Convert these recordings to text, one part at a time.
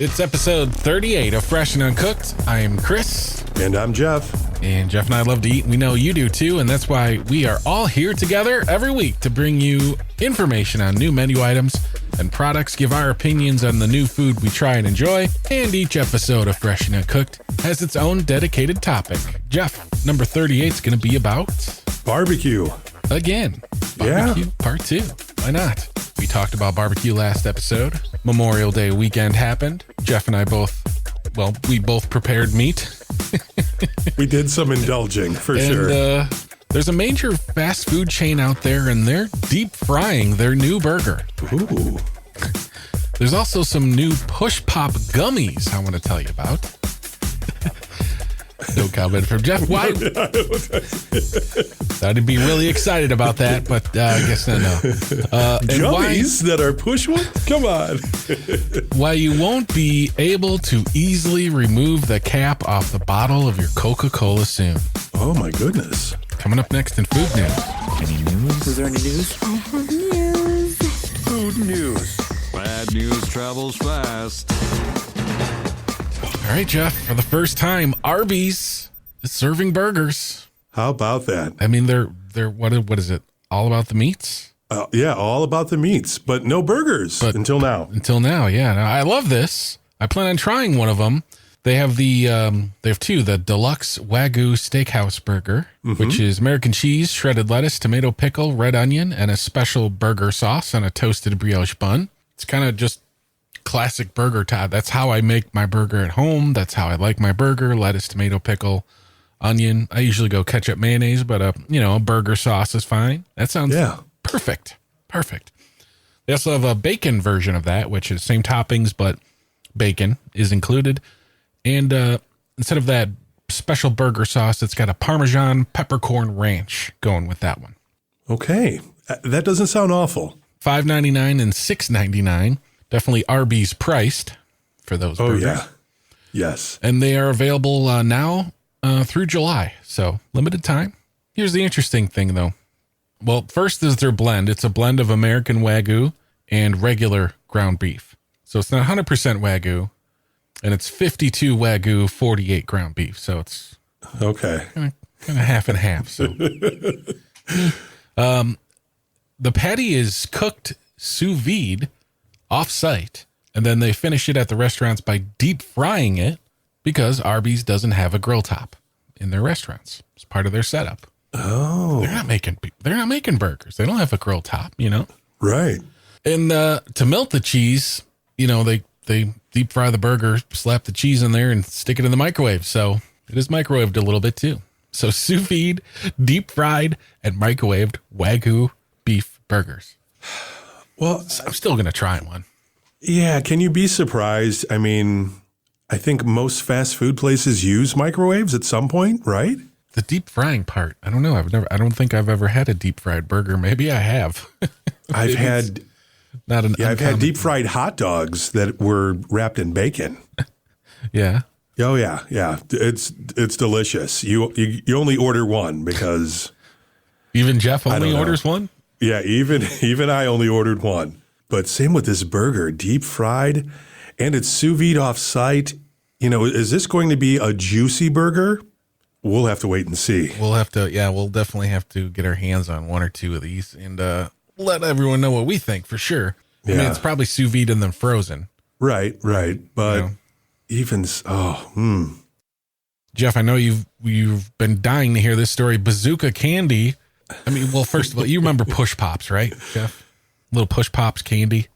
It's episode 38 of Fresh and Uncooked. I am Chris. And I'm Jeff. And Jeff and I love to eat, and we know you do too, and that's why we are all here together every week to bring you information on new menu items and products, give our opinions on the new food we try and enjoy, and each episode of Fresh and Uncooked has its own dedicated topic. Jeff, number 38 is going to be about... barbecue. Again. Barbecue Part 2. Why not? We talked about barbecue last episode. Memorial Day weekend happened. Jeff and I we both prepared meat. We did some indulging, for sure. There's a major fast food chain out there, and they're deep frying their new burger. Ooh. There's also some new push pop gummies I want to tell you about. No comment from Jeff. Why? I'd be really excited about that, but I guess no. Gummies that are push ones? Come on. Why you won't be able to easily remove the cap off the bottle of your Coca-Cola soon. Oh, my goodness. Coming up next in food news. Any news? Is there any news? I have news. Food news. Bad news travels fast. All right, Jeff, for the first time, Arby's is serving burgers. How about that? I mean, they're what is it? All about the meats? Yeah, all about the meats, but no burgers until now. Until now, yeah. Now, I love this. I plan on trying one of them. They have they have two, the deluxe Wagyu Steakhouse burger, which is American cheese, shredded lettuce, tomato pickle, red onion, and a special burger sauce on a toasted brioche bun. It's kind of just classic burger type. That's how I make my burger at home. That's how I like my burger: lettuce, tomato pickle, onion. I usually go ketchup, mayonnaise, but a burger sauce is fine. That sounds perfect. They also have a bacon version of that, which is same toppings, but bacon is included. And instead of that special burger sauce, it's got a Parmesan peppercorn ranch going with that one. Okay. That doesn't sound awful. $5.99 and $6.99. Definitely Arby's priced for those burgers. Oh, yeah. Yes. And they are available now through July. So limited time. Here's the interesting thing, though. Well, first is their blend. It's a blend of American Wagyu and regular ground beef. So it's not 100% Wagyu. And it's 52 Wagyu, 48 ground beef. So it's okay, kind of half and half. So the patty is cooked sous vide off-site, and then they finish it at the restaurants by deep frying it because Arby's doesn't have a grill top in their restaurants. It's part of their setup. Oh, they're not making burgers. They don't have a grill top, Right. And to melt the cheese, they deep fry the burger, slap the cheese in there, and stick it in the microwave. So it is microwaved a little bit too. So sous vide, deep fried, and microwaved Wagyu beef burgers. Well, I'm still going to try one. Yeah. Can you be surprised? I mean, I think most fast food places use microwaves at some point, right? The deep frying part. I don't know. I don't think I've ever had a deep fried burger. Maybe I have. I've had deep fried hot dogs that were wrapped in bacon. Yeah. Oh yeah. Yeah. It's delicious. You only order one because even Jeff only orders one. Yeah. Even I only ordered one, but same with this burger, deep fried, and it's sous vide off site. Is this going to be a juicy burger? We'll have to wait and see. We'll definitely have to get our hands on one or two of these and let everyone know what we think for sure. Yeah. I mean, it's probably sous vide and then frozen. Right. But Jeff, I know you've been dying to hear this story. Bazooka candy. I mean, well, first of all, you remember Push Pops, right, Jeff? Little Push Pops candy.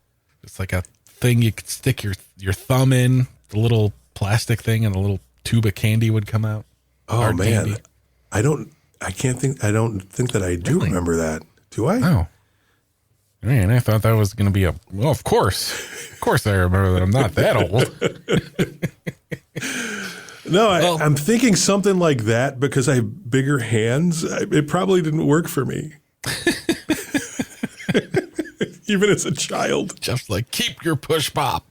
It's like a thing you could stick your thumb in, the little plastic thing, and a little tube of candy would come out. Oh, hard man. Candy. I don't think that I do remember that. Do I? Oh. Man, I thought that was going to be well, of course I remember that. I'm not that old. No, I'm thinking something like that because I have bigger hands. It probably didn't work for me. Even as a child. Just like, keep your push pop.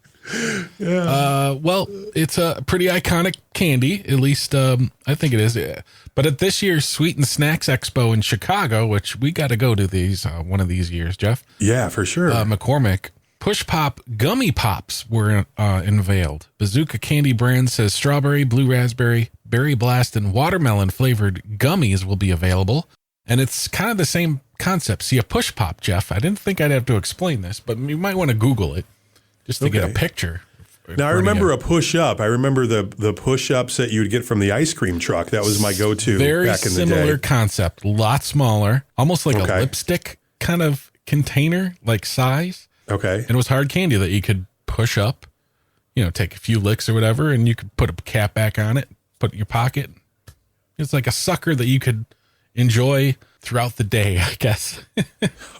Yeah. Well, it's a pretty iconic candy. At least I think it is. But at this year's Sweet and Snacks Expo in Chicago, which we got to go to these one of these years, Jeff. Yeah, for sure. McCormick Push Pop Gummy Pops were unveiled. Bazooka Candy brand says strawberry, blue raspberry, berry blast, and watermelon flavored gummies will be available. And it's kind of the same concept. See, a Push Pop, Jeff, I didn't think I'd have to explain this, but you might want to Google it just to get a picture. Now, I remember a push-up. I remember the push-ups that you would get from the ice cream truck. That was my go-to back in the day. Very similar concept, a lot smaller, almost like a lipstick kind of container, like size. Okay. And it was hard candy that you could push up, take a few licks or whatever, and you could put a cap back on it, put it in your pocket. It's like a sucker that you could enjoy throughout the day, I guess.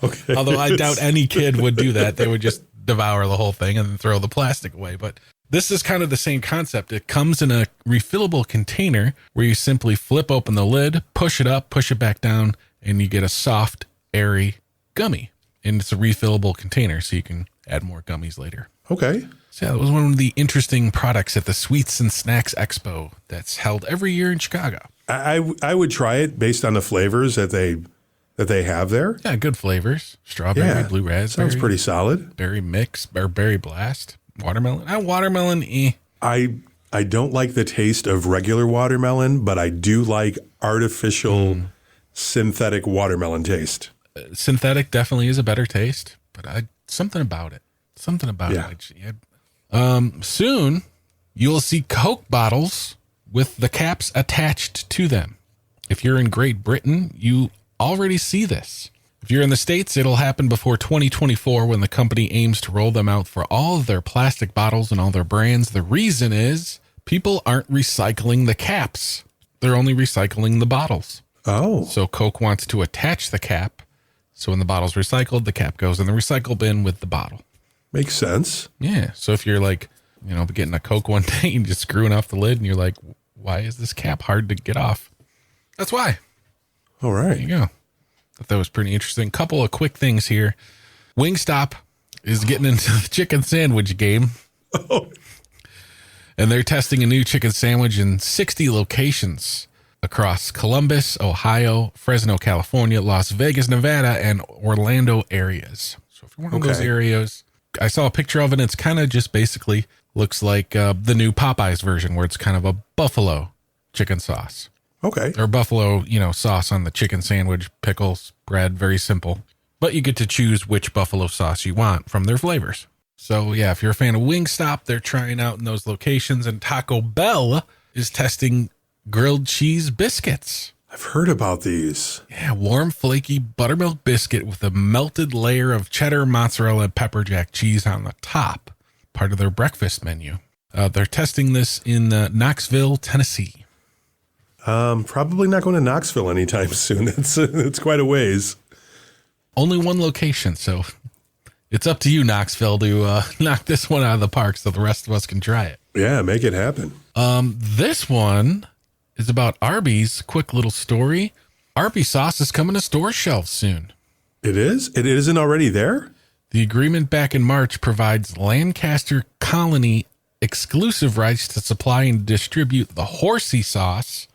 Okay. Although I doubt any kid would do that. They would just devour the whole thing and then throw the plastic away. But this is kind of the same concept. It comes in a refillable container where you simply flip open the lid, push it up, push it back down, and you get a soft, airy gummy. And it's a refillable container, so you can add more gummies later. Okay. So that was one of the interesting products at the Sweets and Snacks Expo that's held every year in Chicago. I would try it based on the flavors that they have there. Yeah, good flavors. Strawberry, blue raspberry. Sounds pretty solid. Berry mix, or berry blast. Watermelon. Watermelon, I don't like the taste of regular watermelon, but I do like artificial synthetic watermelon taste. Synthetic definitely is a better taste, but something about it. Soon you'll see Coke bottles with the caps attached to them. If you're in Great Britain, you already see this. If you're in the States, it'll happen before 2024 when the company aims to roll them out for all of their plastic bottles and all their brands. The reason is people aren't recycling the caps. They're only recycling the bottles. Oh. So Coke wants to attach the cap. So when the bottle's recycled, the cap goes in the recycle bin with the bottle. Makes sense. Yeah. So if you're like, getting a Coke one day and just screwing off the lid and you're like, why is this cap hard to get off? That's why. All right. There you go. Thought that was pretty interesting. Couple of quick things here. Wingstop is getting into the chicken sandwich game. Oh. And they're testing a new chicken sandwich in 60 locations across Columbus, Ohio, Fresno, California, Las Vegas, Nevada, and Orlando areas. So if you're one of those areas, I saw a picture of it, and it's kind of just basically looks like the new Popeyes version where it's kind of a buffalo chicken sauce. Okay. Or buffalo, sauce on the chicken sandwich, pickles, bread, very simple. But you get to choose which buffalo sauce you want from their flavors. So yeah, if you're a fan of Wingstop, they're trying out in those locations, and Taco Bell is testing grilled cheese biscuits. I've heard about these. Yeah, warm, flaky buttermilk biscuit with a melted layer of cheddar, mozzarella, and pepper jack cheese on the top. Part of their breakfast menu. They're testing this in Knoxville, Tennessee. Probably not going to Knoxville anytime soon. It's quite a ways. Only one location, so it's up to you, Knoxville, to knock this one out of the park so the rest of us can try it. Yeah, make it happen. This one is about Arby's. Quick little story. Arby sauce is coming to store shelves soon. It is? It isn't already there? The agreement back in March provides Lancaster Colony exclusive rights to supply and distribute the horsey sauce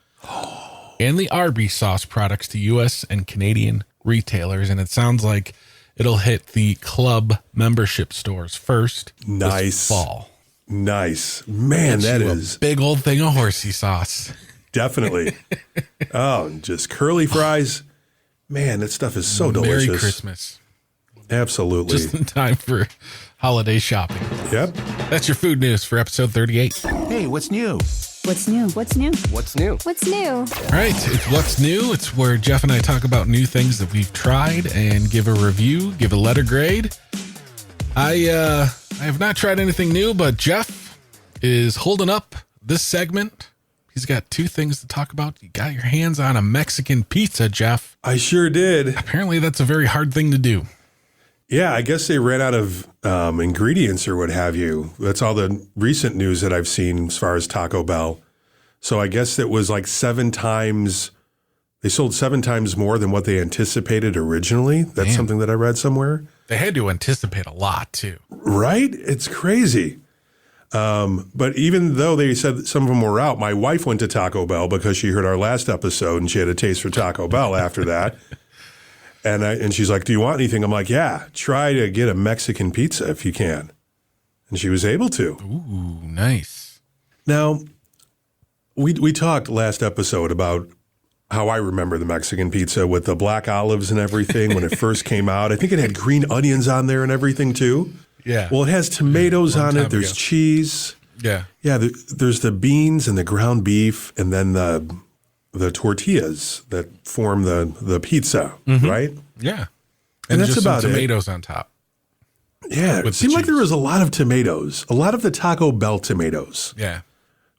and the Arby sauce products to U.S. and Canadian retailers. And it sounds like it'll hit the club membership stores first this fall. Nice. Man, that is a big old thing of horsey sauce. Definitely. Oh, and just curly fries. Man, that stuff is so delicious. Merry Christmas. Absolutely. Just in time for holiday shopping. Yep. That's your food news for episode 38. Hey, what's new? What's new? What's new? What's new? What's new? All right. It's What's New. It's where Jeff and I talk about new things that we've tried and give a review, give a letter grade. I have not tried anything new, but Jeff is holding up this segment. He's got two things to talk about. You got your hands on a Mexican pizza, Jeff. I sure did. Apparently, that's a very hard thing to do. Yeah, I guess they ran out of ingredients or what have you. That's all the recent news that I've seen as far as Taco Bell. So I guess it was like 7 times. They sold 7 times more than what they anticipated originally. That's something that I read somewhere. They had to anticipate a lot, too. Right? It's crazy. But even though they said some of them were out, my wife went to Taco Bell because she heard our last episode and she had a taste for Taco Bell after that. And she's like, do you want anything? I'm like, yeah, try to get a Mexican pizza if you can. And she was able to. Ooh, nice. Now, we talked last episode about how I remember the Mexican pizza with the black olives and everything when it first came out. I think it had green onions on there and everything too. Yeah. Well, it has tomatoes on it. There's cheese. Yeah. Yeah, there's the beans and the ground beef and then the tortillas that form the pizza, right? Yeah. And that's just about some it. tomatoes on top. Yeah, it seemed like there was a lot of tomatoes, a lot of the Taco Bell tomatoes, Yeah.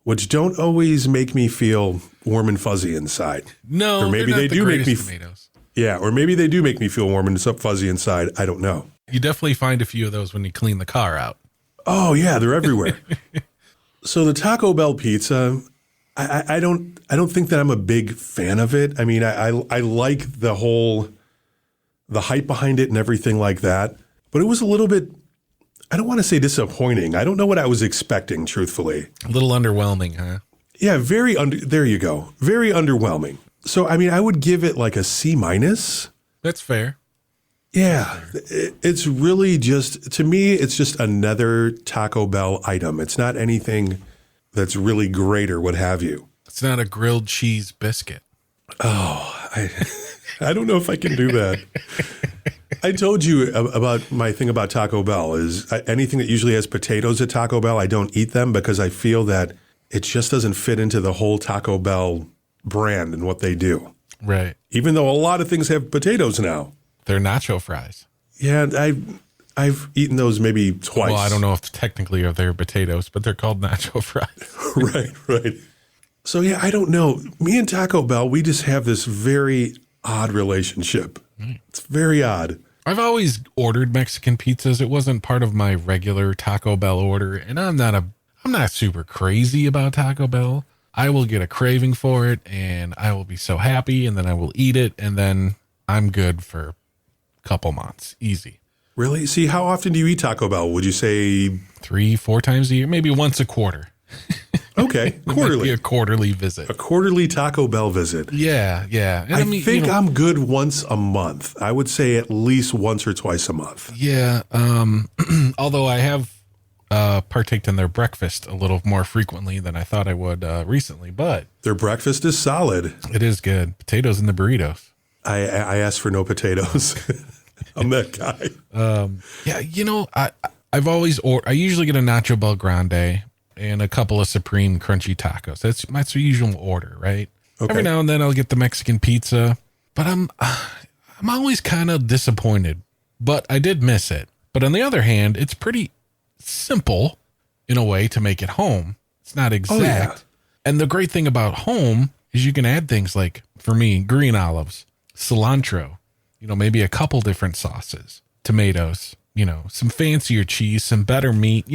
which don't always make me feel warm and fuzzy inside. No, or maybe they're not they the do make me. greatest tomatoes. Yeah, or maybe they do make me feel warm and fuzzy inside. I don't know. You definitely find a few of those when you clean the car out. Oh yeah, they're everywhere. So the Taco Bell pizza, I don't think that I'm a big fan of it. I mean, I like the hype behind it and everything like that. But it was a little bit, I don't want to say disappointing. I don't know what I was expecting, truthfully. A little underwhelming, huh? Yeah, there you go. Very underwhelming. So, I mean, I would give it like a C-. That's fair. Yeah, it's really just, to me, it's just another Taco Bell item. It's not anything that's really great or what have you. It's not a grilled cheese biscuit. I don't know if I can do that. I told you about my thing about Taco Bell is anything that usually has potatoes at Taco Bell, I don't eat them because I feel that it just doesn't fit into the whole Taco Bell brand and what they do. Right. Even though a lot of things have potatoes now. They're nacho fries. Yeah, I've eaten those maybe twice. Well, I don't know if technically they're potatoes, but they're called nacho fries. Right. So, yeah, I don't know. Me and Taco Bell, we just have this very odd relationship. It's very odd. I've always ordered Mexican pizzas. It wasn't part of my regular Taco Bell order, and I'm not super crazy about Taco Bell. I will get a craving for it, and I will be so happy, and then I will eat it, and then I'm good for a couple months. Easy. Really? See, how often do you eat Taco Bell? Would you say 3-4 times a year? Maybe once a quarter. okay, It might be quarterly? a quarterly visit. A quarterly Taco Bell visit. Yeah. And I think I'm good once a month. I would say at least once or twice a month. Yeah. Although I have partaked in their breakfast a little more frequently than I thought I would recently, but Their breakfast is solid. it is good. Potatoes in the burritos. I asked for no potatoes. I'm that guy. Yeah, I've always I usually get a Nacho Bel Grande and a couple of Supreme Crunchy Tacos. That's my usual order, right? Okay. Every now and then I'll get the Mexican pizza, but I'm always kind of disappointed. But I did miss it. But on the other hand, it's pretty simple in a way to make it home. It's not exact. yeah. And the great thing about home is you can add things like, for me, green olives, cilantro, maybe a couple different sauces, tomatoes, some fancier cheese, some better meat,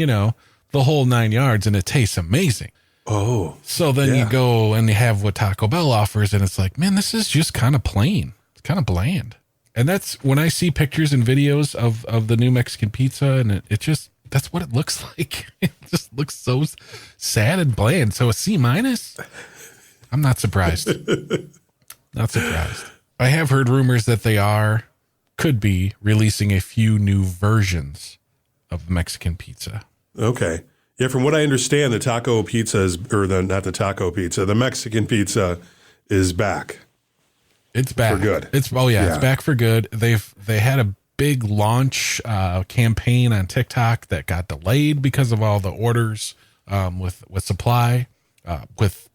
the whole 9 yards, and it tastes amazing. Oh. So then you go and you have what Taco Bell offers, and it's like, man, this is just kind of plain. It's kind of bland. And that's when I see pictures and videos of the new Mexican pizza, and it just, that's what it looks like. It just looks so sad and bland. So a C-. I'm not surprised. Not surprised. I have heard rumors that they could be releasing a few new versions of Mexican pizza. Okay. Yeah, from what I understand, the taco pizza the Mexican pizza is back. It's back For good. It's back for good. They had a big launch campaign on TikTok that got delayed because of all the orders with supply with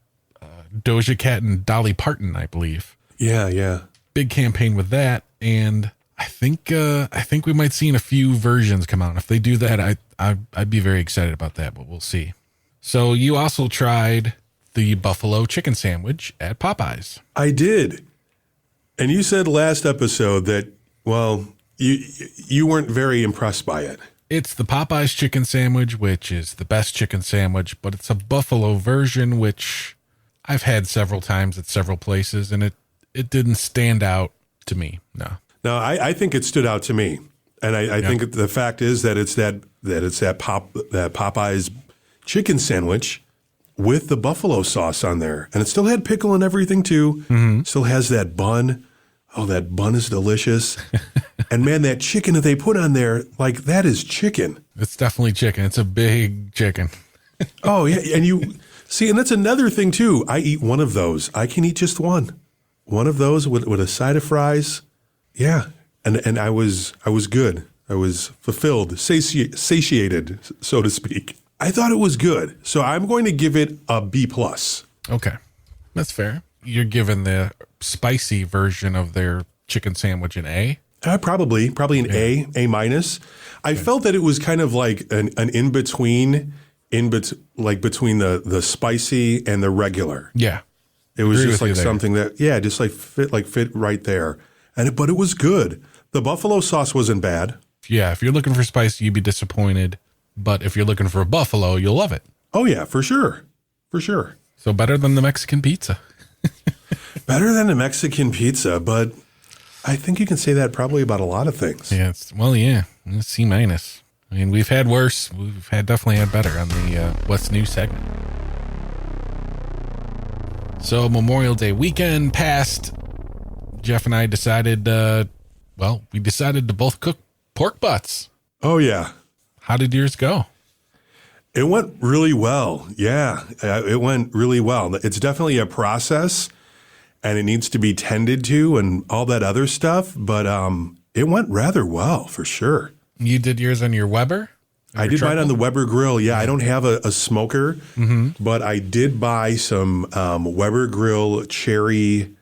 Doja Cat and Dolly Parton, I believe. Yeah. Big campaign with that, and I think we might see a few versions come out. If they do that, I'd be very excited about that, but we'll see. So you also tried the buffalo chicken sandwich at Popeyes. I did. And you said last episode that, well, you weren't very impressed by it. It's the Popeyes chicken sandwich, which is the best chicken sandwich, but it's a buffalo version, which I've had several times at several places, and it didn't stand out to me. No. No, I think it stood out to me. And I think the fact is that it's that Popeyes chicken sandwich with the buffalo sauce on there. And it still had pickle and everything too. Mm-hmm. Still has that bun. Oh, that bun is delicious. And man, that chicken that they put on there, like that is chicken. It's definitely chicken. It's a big chicken. Oh, yeah. And you see, and that's another thing too. I eat one of those. I can eat just one. One of those with a side of fries. Yeah. And I was good. I was fulfilled, satiated, so to speak. I thought it was good. So I'm going to give it a B+. Okay. That's fair. You're giving the spicy version of their chicken sandwich an A? Probably an A-. I felt that it was kind of like an in-between, between the spicy and the regular. Yeah. It was Agree just with you like there. something that, just like fit right there. But it was good. The buffalo sauce wasn't bad. Yeah. If you're looking for spicy, you'd be disappointed. But if you're looking for a buffalo, you'll love it. Oh yeah, for sure. For sure. So better than the Mexican pizza. Better than a Mexican pizza, but I think you can say that probably about a lot of things. Yeah. It's C-. I mean, we've had worse. Definitely had better on the What's New segment. So Memorial Day weekend passed. Jeff and I decided, we decided to both cook pork butts. Oh yeah. How did yours go? It went really well. Yeah, it went really well. It's definitely a process and it needs to be tended to and all that other stuff. But it went rather well for sure. You did yours on your Weber? I did mine on the Weber grill. Yeah, I don't have a smoker, but I did buy some Weber grill cherry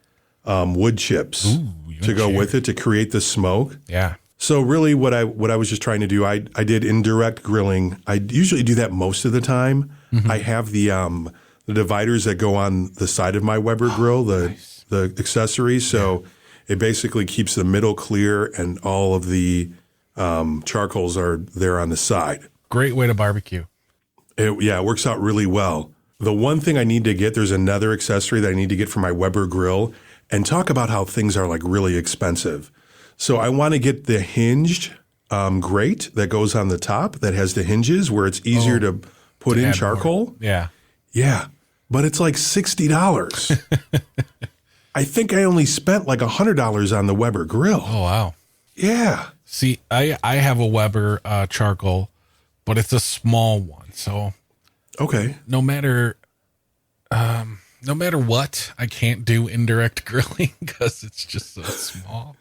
wood chips to go with it to create the smoke. Yeah. So really what I was just trying to do, I did indirect grilling. I usually do that most of the time. I have the dividers that go on the side of my Weber grill, the accessories. So it basically keeps the middle clear and all of the charcoals are there on the side. Great way to barbecue. It works out really well. The one thing I need to get, there's another accessory that I need to get for my Weber grill, and talk about how things are like really expensive. So I want to get the hinged grate that goes on the top that has the hinges where it's easier to put in charcoal. More. Yeah. Yeah. But it's like $60. I think I only spent like $100 on the Weber grill. Oh, wow. Yeah. See, I have a Weber charcoal, but it's a small one. So Okay. no matter what, I can't do indirect grilling because it's just so small.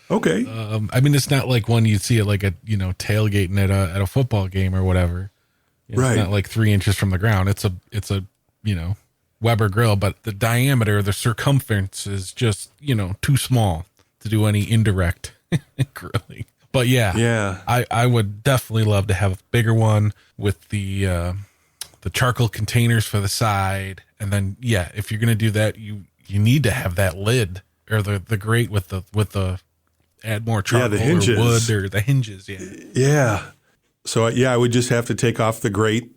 Okay. I mean, it's not like one you'd see at like a, tailgating at a football game or whatever. It's Right. not like 3 inches from the ground. It's a, Weber grill, but the diameter, the circumference is just, too small to do any indirect grilling. But Yeah. I would definitely love to have a bigger one with the charcoal containers for the side. And then, if you're going to do that, you need to have that lid or the grate with the add more charcoal the hinges. or wood or the hinges. Yeah. Yeah. So, I would just have to take off the grate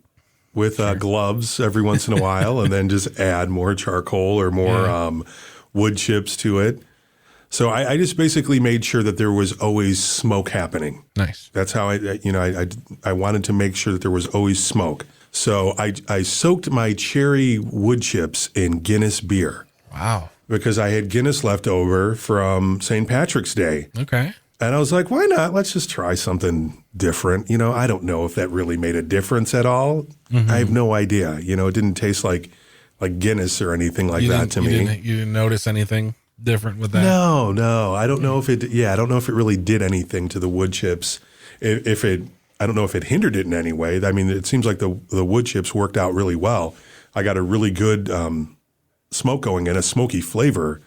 with gloves every once in a while and then just add more charcoal or more wood chips to it. So I just basically made sure that there was always smoke happening. Nice. That's how I wanted to make sure that there was always smoke. So I soaked my cherry wood chips in Guinness beer. Wow. Because I had Guinness left over from St. Patrick's Day. Okay. And I was like, why not? Let's just try something different. I don't know if that really made a difference at all. I have no idea. It didn't taste like Guinness or anything like that to me. You didn't notice anything different with that? No. I don't know if it. Yeah, I don't know if it really did anything to the wood chips. I don't know if it hindered it in any way. I mean, it seems like the wood chips worked out really well. I got a really good smoke going and a smoky flavor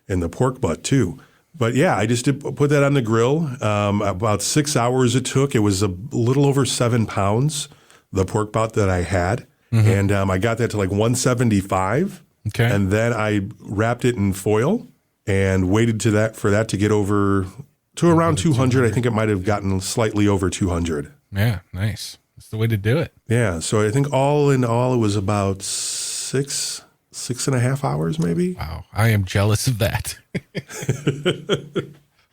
in the pork butt too. But I just put that on the grill. About 6 hours it took. It was a little over 7 pounds, the pork butt that I had. And I got that to like 175. Okay. And then I wrapped it in foil and waited for that to get over to around 200. I think it might have gotten slightly over 200. Yeah, nice. That's the way to do it. Yeah. So I think all in all, it was about 6.5 hours maybe. Wow, I am jealous of that.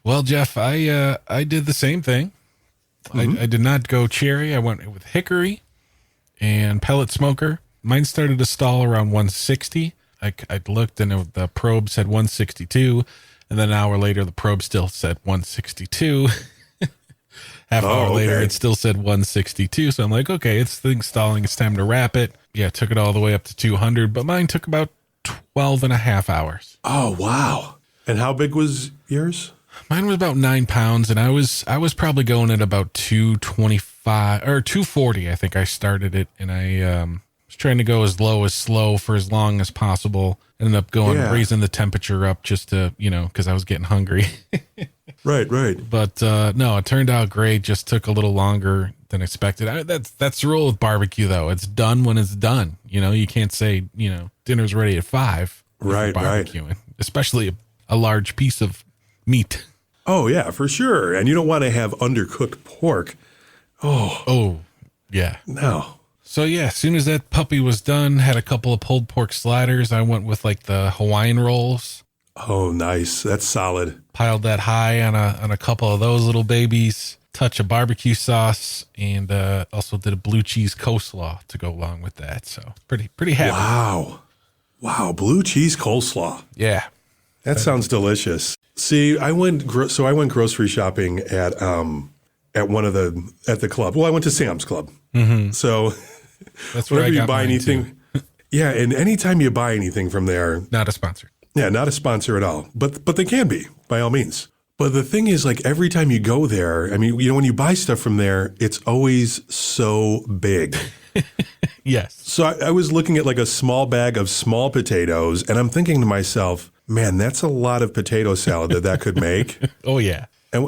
Well, Jeff, I did the same thing. I did not go cherry. I went with hickory and pellet smoker. Mine started to stall around 160. I looked and the probe said 162. And then an hour later, the probe still said 162. Half hour later, it still said 162. So I'm like, okay, it's thing stalling. It's time to wrap it. Yeah, it took it all the way up to 200, but mine took about 12 and a half hours. Oh, wow. And how big was yours? Mine was about 9 pounds, and I was probably going at about 225 or 240. I think I started it, and I was trying to go as low as slow for as long as possible. Ended up raising the temperature up just to, because I was getting hungry. Right. But no, it turned out great. Just took a little longer than expected. That's the rule with barbecue, though. It's done when it's done. You can't say, dinner's ready at 5. Right. Barbecuing, especially a large piece of meat. Oh, yeah, for sure. And you don't want to have undercooked pork. Oh, yeah. No. So, yeah, as soon as that puppy was done, had a couple of pulled pork sliders. I went with like the Hawaiian rolls. Oh, nice. That's solid. Piled that high on a couple of those little babies. Touch of barbecue sauce, and also did a blue cheese coleslaw to go along with that. So pretty happy. Wow. Blue cheese coleslaw. Yeah. That sounds delicious. See, I went grocery shopping at the club. Well, I went to Sam's Club. Mm-hmm. So that's where whenever you buy anything. Yeah, and anytime you buy anything from there, not a sponsor. Yeah, not a sponsor at all. But they can be, by all means. But the thing is, like, every time you go there, I mean, when you buy stuff from there, it's always so big. Yes. So I was looking at like a small bag of small potatoes, and I'm thinking to myself, man, that's a lot of potato salad that could make. Oh, yeah. And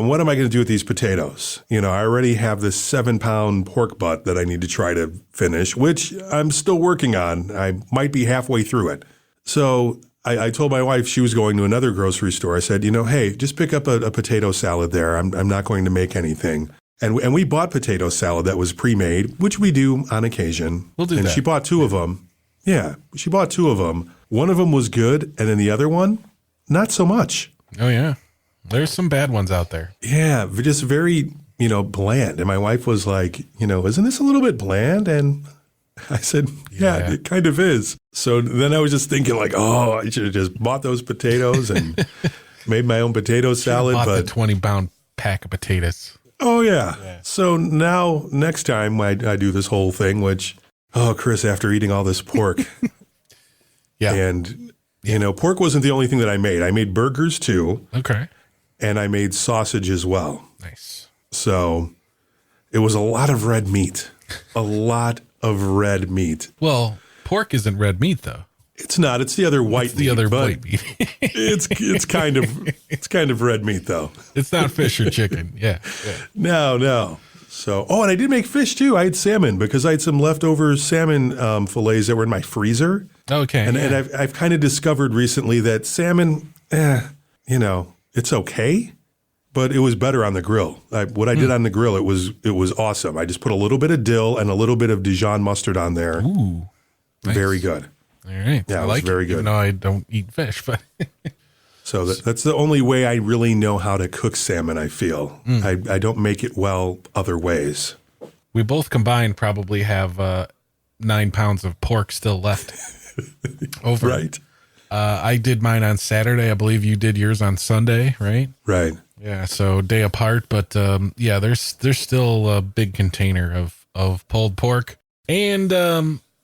what am I going to do with these potatoes? I already have this 7-pound pork butt that I need to try to finish, which I'm still working on. I might be halfway through it. So I told my wife she was going to another grocery store. I said, hey, just pick up a potato salad there. I'm not going to make anything. And we bought potato salad that was pre-made, which we do on occasion. We'll do that. And she bought 2 of them. Yeah, she bought 2 of them. One of them was good, and then the other one, not so much. Oh, yeah. There's some bad ones out there. Yeah, just very, bland. And my wife was like, isn't this a little bit bland? And I said, yeah, it kind of is. So then I was just thinking like, oh, I should have just bought those potatoes and made my own potato salad. Bought the 20-pound pack of potatoes. Oh, yeah. So now next time I do this whole thing, which, Chris, after eating all this pork. Yeah. And, pork wasn't the only thing that I made. I made burgers too. Okay. And I made sausage as well. Nice. So it was a lot of red meat. A lot of red meat. Well, pork isn't red meat, though. It's not. It's the other white meat. The other white meat. it's kind of red meat, though. It's not fish or chicken. Yeah. No. So, and I did make fish too. I had salmon because I had some leftover salmon fillets that were in my freezer. Okay. And I've kind of discovered recently that salmon, it's okay, but it was better on the grill. What I did on the grill, it was awesome. I just put a little bit of dill and a little bit of Dijon mustard on there. Ooh, nice. Very good. All right. Yeah, I it was like very it, good. even though I don't eat fish, but so that's the only way I really know how to cook salmon, I feel. I don't make it well other ways. We both combined probably have 9 pounds of pork still left over. Right. I did mine on Saturday. I believe you did yours on Sunday, right? Right. Yeah, so day apart, but there's still a big container of pulled pork. And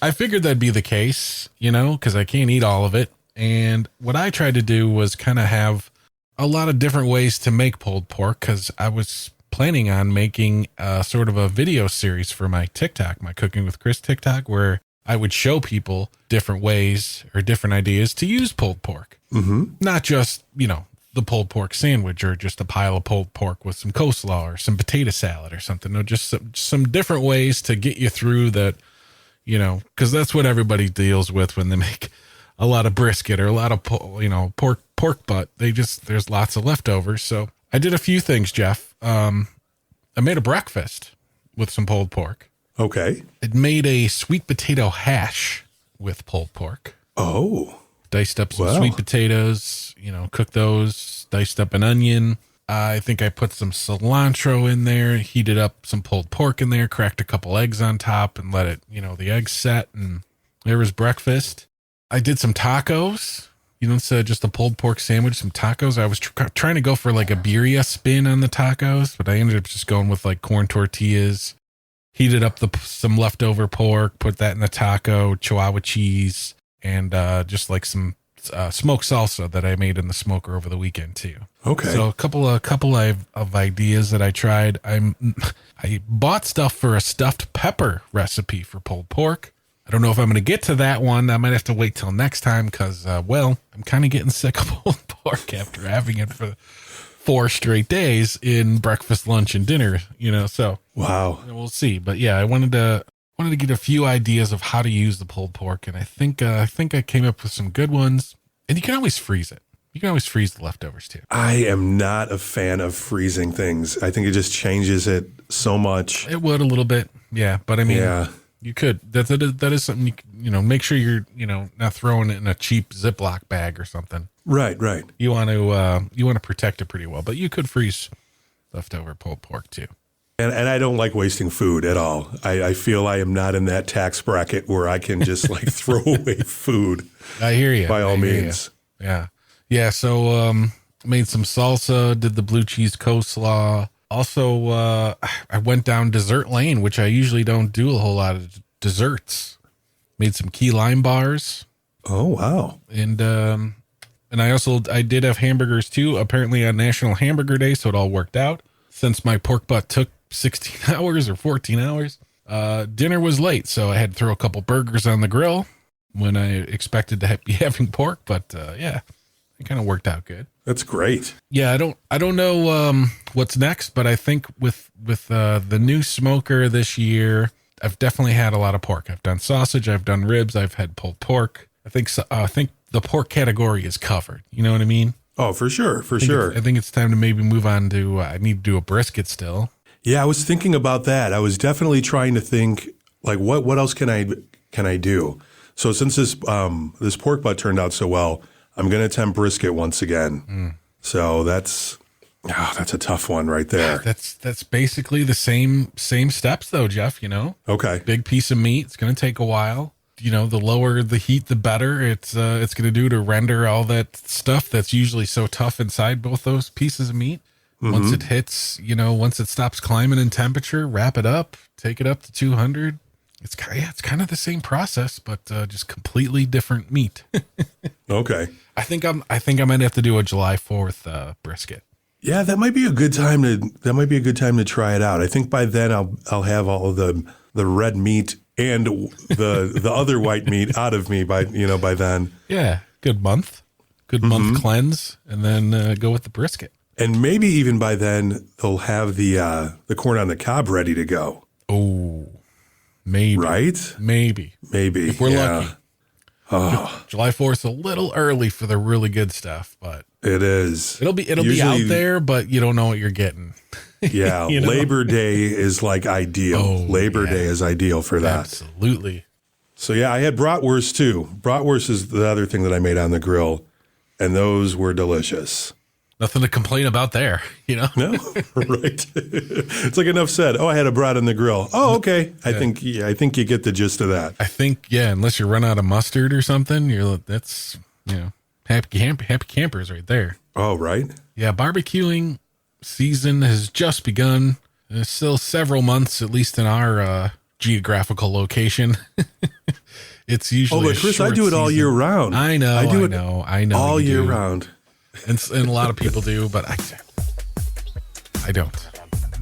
I figured that'd be the case, because I can't eat all of it. And what I tried to do was kind of have a lot of different ways to make pulled pork, because I was planning on making sort of a video series for my TikTok, my Cooking with Chris TikTok, where I would show people different ways or different ideas to use pulled pork. Mm-hmm. Not just, the pulled pork sandwich or just a pile of pulled pork with some coleslaw or some potato salad or something. No, just some different ways to get you through that, because that's what everybody deals with when they make a lot of brisket or a lot of, pork butt. There's lots of leftovers. So I did a few things, Jeff. I made a breakfast with some pulled pork. Okay. It made a sweet potato hash with pulled pork. Oh. Diced up some sweet potatoes, cooked those, diced up an onion. I think I put some cilantro in there, heated up some pulled pork in there, cracked a couple eggs on top and let it, the eggs set, and there was breakfast. I did some tacos instead of just a pulled pork sandwich, some tacos. I was trying to go for like a birria spin on the tacos, but I ended up just going with like corn tortillas, heated up some leftover pork, put that in the taco, Chihuahua cheese, and just like some smoked salsa that I made in the smoker over the weekend too. Okay. So a couple of ideas that I tried. I bought stuff for a stuffed pepper recipe for pulled pork. I don't know if I'm going to get to that one. I might have to wait till next time because, I'm kind of getting sick of pulled pork after having it for 4 straight days in breakfast, lunch, and dinner. So Wow. we'll see. But yeah, I wanted to get a few ideas of how to use the pulled pork, and I think I came up with some good ones. And you can always freeze it. You can always freeze the leftovers too. I am not a fan of freezing things. I think it just changes it so much. It would a little bit, yeah. But I mean, Yeah. you could. That is something make sure you're not throwing it in a cheap Ziploc bag or something. Right. You want to protect it pretty well, but you could freeze leftover pulled pork too. And I don't like wasting food at all. I feel I am not in that tax bracket where I can just like throw away food. I hear you. By all means. Yeah. Yeah. So, made some salsa, did the blue cheese coleslaw. Also, I went down dessert lane, which I usually don't do a whole lot of desserts. Made some key lime bars. Oh, wow. And I did have hamburgers too, apparently on National Hamburger Day. So it all worked out. Since my pork butt took 16 hours or 14 hours, dinner was late. So I had to throw a couple burgers on the grill when I expected to be having pork. But, yeah, it kind of worked out good. That's great. Yeah, I don't know what's next, but I think with the new smoker this year, I've definitely had a lot of pork. I've done sausage, I've done ribs, I've had pulled pork. I think the pork category is covered. You know what I mean? Oh, for sure. I think it's time to maybe move on to. I need to do a brisket still. Yeah, I was thinking about that. I was definitely trying to think like what else can I do? So since this pork butt turned out so well, I'm going to attempt brisket once again. So that's a tough one right there. That's basically the same steps though, Jeff, Okay. Big piece of meat. It's going to take a while. The lower the heat, the better it's going to do to render all that stuff that's usually so tough inside both those pieces of meat. Mm-hmm. Once it hits, once it stops climbing in temperature, wrap it up, take it up to 200. It's kind of the same process, but just completely different meat. Okay. I think I might have to do a July 4th brisket. Yeah, that might be a good time to try it out. I think by then I'll have all of the red meat and the other white meat out of me by then. Yeah, good month cleanse, and then go with the brisket. And maybe even by then they'll have the corn on the cob ready to go. Oh, maybe. Right? Maybe. Maybe. If we're yeah. lucky. Oh. July 4th a little early for the really good stuff, but it is. It'll be out there, but you don't know what you're getting. Yeah, Labor Day is like ideal. Labor Day is ideal for that. Absolutely. So yeah, I had bratwurst too. Bratwurst is the other thing that I made on the grill, and those were delicious. Nothing to complain about there, No, right? It's like enough said. Oh, I had a brat on the grill. Oh, okay. I think you get the gist of that. I think, yeah, unless you run out of mustard or something, that's happy campers right there. Oh, right. Yeah, barbecuing season has just begun. There's still several months, at least in our geographical location. It's usually. Oh, but Chris, I do it all year round. I know. I know. All year round. And a lot of people do, but I don't.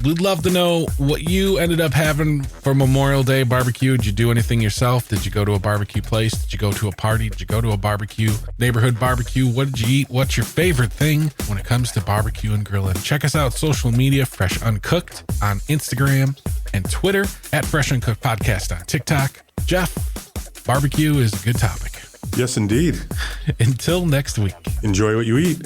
We'd love to know what you ended up having for Memorial Day barbecue. Did you do anything yourself? Did you go to a barbecue place? Did you go to a party? Did you go to a barbecue, neighborhood barbecue? What did you eat? What's your favorite thing when it comes to barbecue and grilling? Check us out social media, Fresh Uncooked on Instagram and Twitter, at Fresh Uncooked Podcast on TikTok. Jeff, barbecue is a good topic. Yes, indeed. Until next week. Enjoy what you eat.